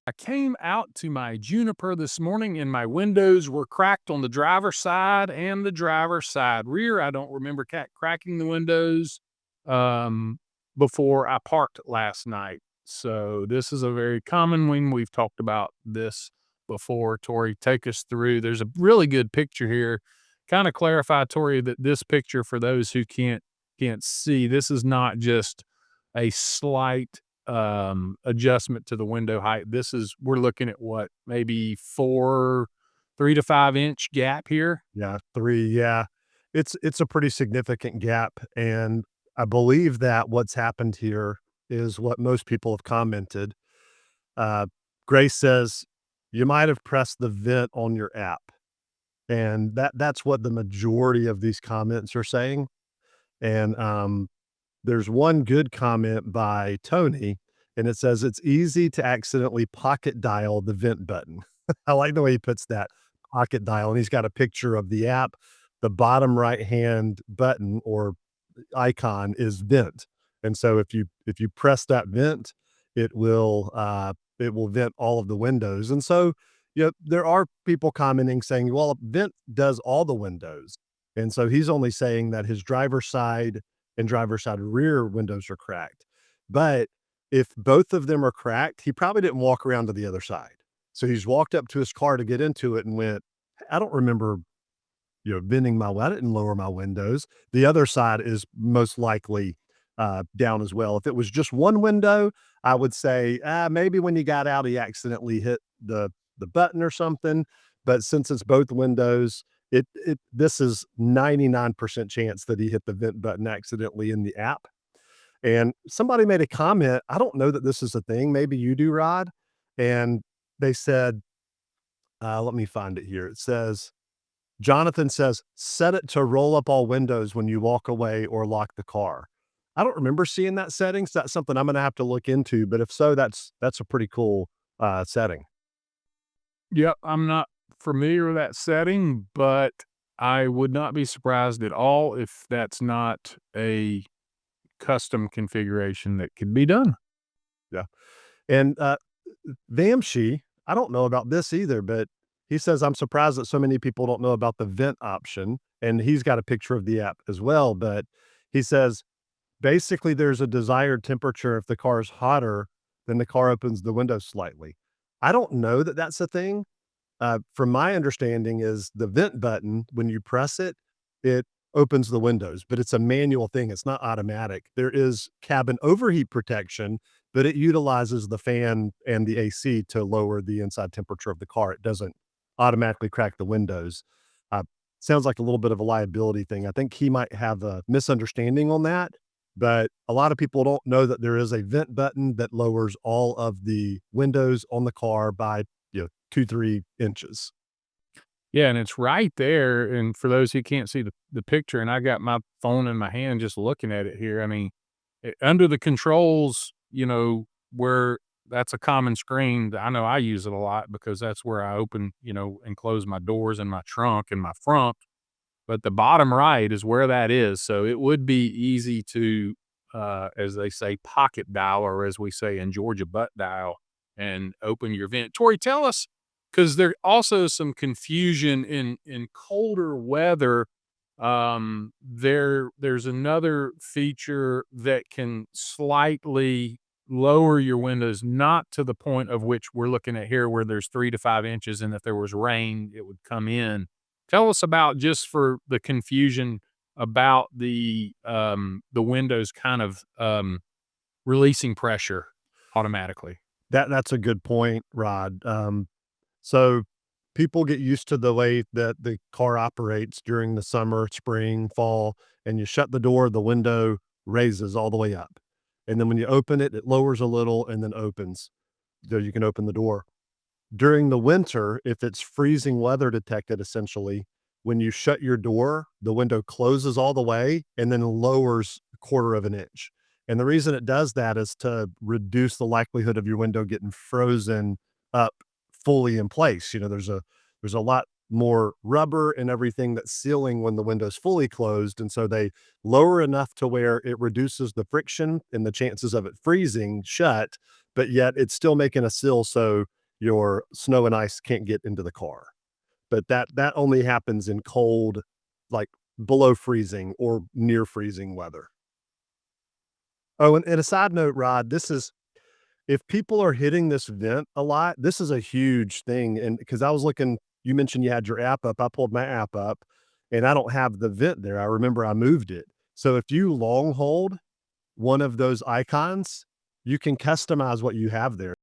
I came out to my Juniper this morning and my windows were cracked on the driver's side and the driver's side rear. I don't remember cracking the windows um, before I parked last night. So this is a very common one. We've talked about this before. Tory, take us through. There's a really good picture here. Kind of clarify, Tory, that this picture, for those who can't see, this is not just a slight adjustment to the window height. We're looking at what, maybe 3 to 5 inch gap here. Yeah, 3, yeah. It's a pretty significant gap, and I believe that what's happened here is what most people have commented. Uh, Grace says, "You might have pressed the vent on your app," and that's what the majority of these comments are saying, and, there's one good comment by Tony, and it says, "It's easy to accidentally pocket dial the vent button." I like the way he puts that, pocket dial, and he's got a picture of the app. The bottom right-hand button or icon is vent, and so if you press that vent, it will vent all of the windows, and so, there are people commenting saying, "Well, vent does all the windows," and so he's only saying that his driver's side and driver's side rear windows are cracked, but if both of them are cracked, he probably didn't walk around to the other side. So he's walked up to his car to get into it and went, "I don't remember, bending I didn't lower my windows." The other side is most likely, down as well. If it was just one window, I would say, maybe when he got out, he accidentally hit the button or something, but since it's both windows, this is 99% chance that he hit the vent button accidentally in the app. And somebody made a comment, I don't know that this is a thing, maybe you do, Rod, and they said, let me find it here. It says Jonathan says, "Set it to roll up all windows when you walk away or lock the car." I don't remember seeing that setting, so that's something I'm gonna have to look into, but if so, that's a pretty cool, setting. Yep, I'm not familiar with that setting, but I would not be surprised at all if that's not a custom configuration that could be done. Yeah, and, Vamshi, I don't know about this either, but he says, "I'm surprised that so many people don't know about the vent option," and he's got a picture of the app as well, but he says, "Basically, there's a desired temperature. If the car is hotter, then the car opens the window slightly." I don't know that that's a thing. From my understanding is the vent button, when you press it, it opens the windows, but it's a manual thing. It's not automatic. There is cabin overheat protection, but it utilizes the fan and the AC to lower the inside temperature of the car. It doesn't automatically crack the windows. Uh, Sounds like a little bit of a liability thing. I think he might have a misunderstanding on that, but a lot of people don't know that there is a vent button that lowers all of the windows on the car by 2, 3 inches. Yeah, and it's right there, and for those who can't see the picture, and I got my phone in my hand just looking at it here, I mean, under the controls, where that's a common screen. I know I use it a lot because that's where I open, and close my doors and my trunk and my front, but the bottom right is where that is, so it would be easy to, as they say, pocket dial, or as we say in Georgia, butt dial, and open your vent. Tori, tell us, because there also some confusion in colder weather. There's another feature that can slightly lower your windows, not to the point of which we're looking at here, where there's 3 to 5 inches, and if there was rain, it would come in. Tell us about, just for the confusion, about the windows kind of releasing pressure automatically. That's a good point, Rod. So people get used to the way that the car operates during the summer, spring, fall, and you shut the door, the window raises all the way up. And then when you open it, it lowers a little and then opens, so you can open the door. During the winter, if it's freezing weather detected, essentially, when you shut your door, the window closes all the way and then lowers a quarter of an inch. And the reason it does that is to reduce the likelihood of your window getting frozen up fully in place. There's a lot more rubber and everything that's sealing when the window's fully closed. And so they lower enough to where it reduces the friction and the chances of it freezing shut, but yet it's still making a seal so your snow and ice can't get into the car. But that only happens in cold, like below freezing or near freezing weather. Oh, and a side note, Rod, this is if people are hitting this vent a lot, this is a huge thing. And because I was looking, you mentioned you had your app up. I pulled my app up and I don't have the vent there. I remember I moved it. So if you long hold one of those icons, you can customize what you have there.